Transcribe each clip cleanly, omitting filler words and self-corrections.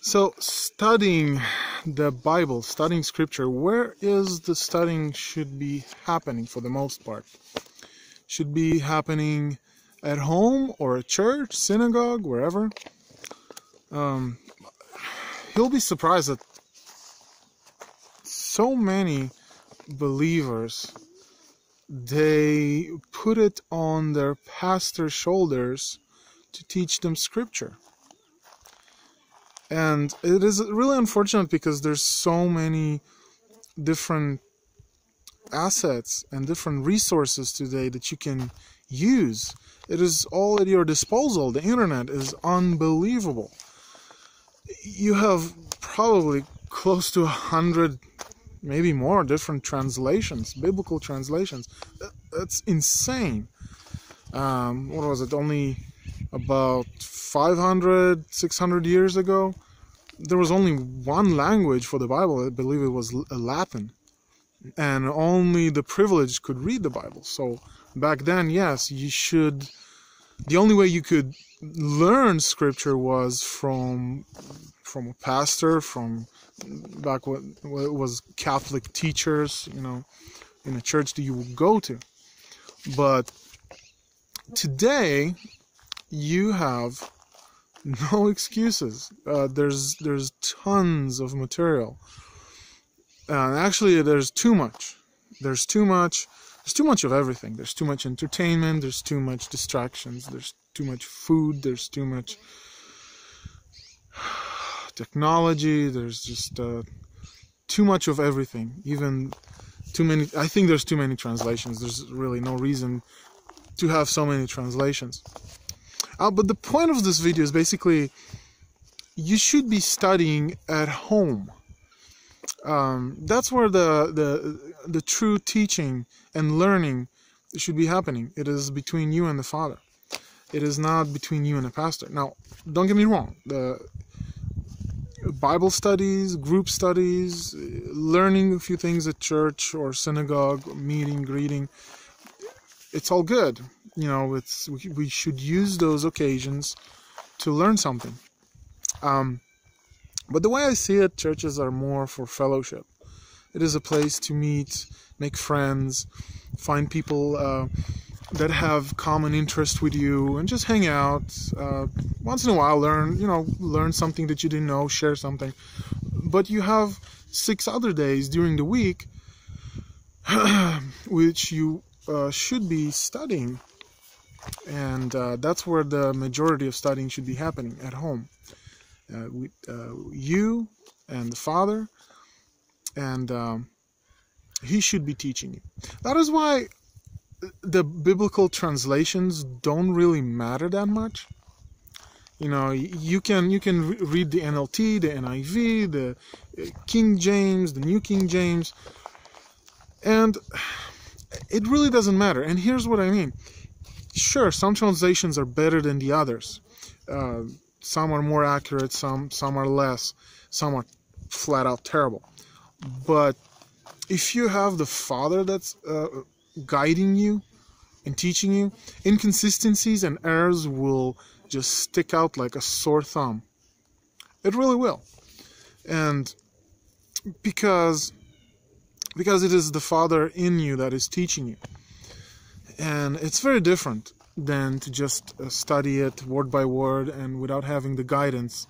So, studying the Bible, studying Scripture, where is the studying should be happening for the most part? Should be happening at home or at church, synagogue, wherever. You'll be surprised that so many believers, they put it on their pastor's shoulders to teach them Scripture. And it is really unfortunate because there's so many different assets and different resources today that you can use. It is all at your disposal. The internet is unbelievable. You have probably close to 100, maybe more, different translations, biblical translations. That's insane. What was it? Only about 500, 600 years ago, there was only one language for the Bible. I believe it was Latin. And only the privileged could read the Bible. So back then, yes, the only way you could learn Scripture was from a pastor, from back what it was Catholic teachers, in a church that you would go to. But today, you have no excuses. There's tons of material. Actually, there's too much. There's too much of everything. There's too much entertainment. There's too much distractions. There's too much food. There's too much technology. There's just too much of everything. Even too many. I think there's too many translations. There's really no reason to have so many translations. But the point of this video is basically you should be studying at home. That's where the true teaching and learning should be happening. It is between you and the Father. It is not between you and the pastor. Now, don't get me wrong. The Bible studies, group studies, learning a few things at church or synagogue, meeting, greeting, it's all good. We should use those occasions to learn something. But the way I see it, churches are more for fellowship. It is a place to meet, make friends, find people that have common interest with you, and just hang out. Once in a while, learn something that you didn't know, share something. But you have 6 other days during the week which you should be studying. And that's where the majority of studying should be happening, at home. With you and the Father, and He should be teaching you. That is why the biblical translations don't really matter that much. You can read the NLT, the NIV, the King James, the New King James, and it really doesn't matter. And here's what I mean. Sure, some translations are better than the others. Some are more accurate, some are less, some are flat out terrible. But if you have the Father that's guiding you and teaching you, inconsistencies and errors will just stick out like a sore thumb. It really will. And because it is the Father in you that is teaching you. And it's very different than to just study it word by word and without having the guidance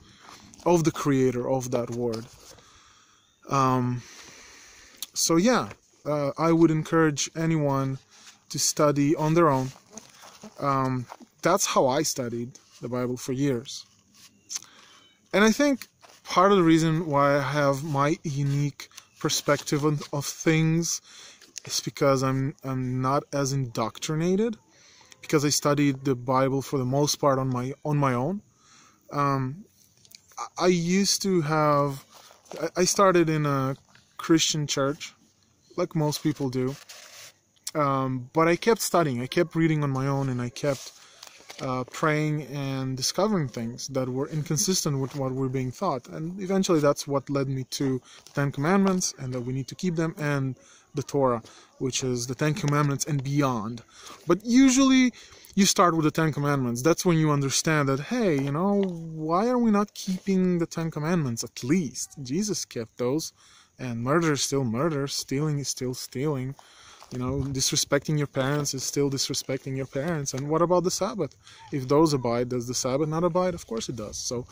of the creator of that word. So yeah, I would encourage anyone to study on their own. That's how I studied the Bible for years. And I think part of the reason why I have my unique perspective of things is because I'm not as indoctrinated. Because I studied the Bible for the most part on my own. I started in a Christian church, like most people do. But I kept studying. I kept reading on my own, and I kept praying and discovering things that were inconsistent with what we're being taught. And eventually that's what led me to the Ten Commandments, and that we need to keep them, and the Torah, which is the Ten Commandments and beyond. But usually you start with the Ten Commandments. That's when you understand that, hey, you know, why are we not keeping the Ten Commandments at least? Jesus kept those, and murder is still murder, stealing is still stealing. You know, disrespecting your parents is still disrespecting your parents. And what about the Sabbath? If those abide, does the Sabbath not abide? Of course it does. So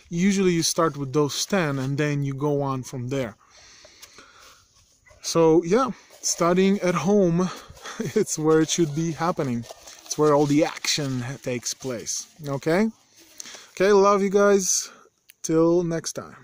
usually you start with those 10 and then you go on from there. So yeah, studying at home, it's where it should be happening. It's where all the action takes place. Okay? Okay, love you guys. Till next time.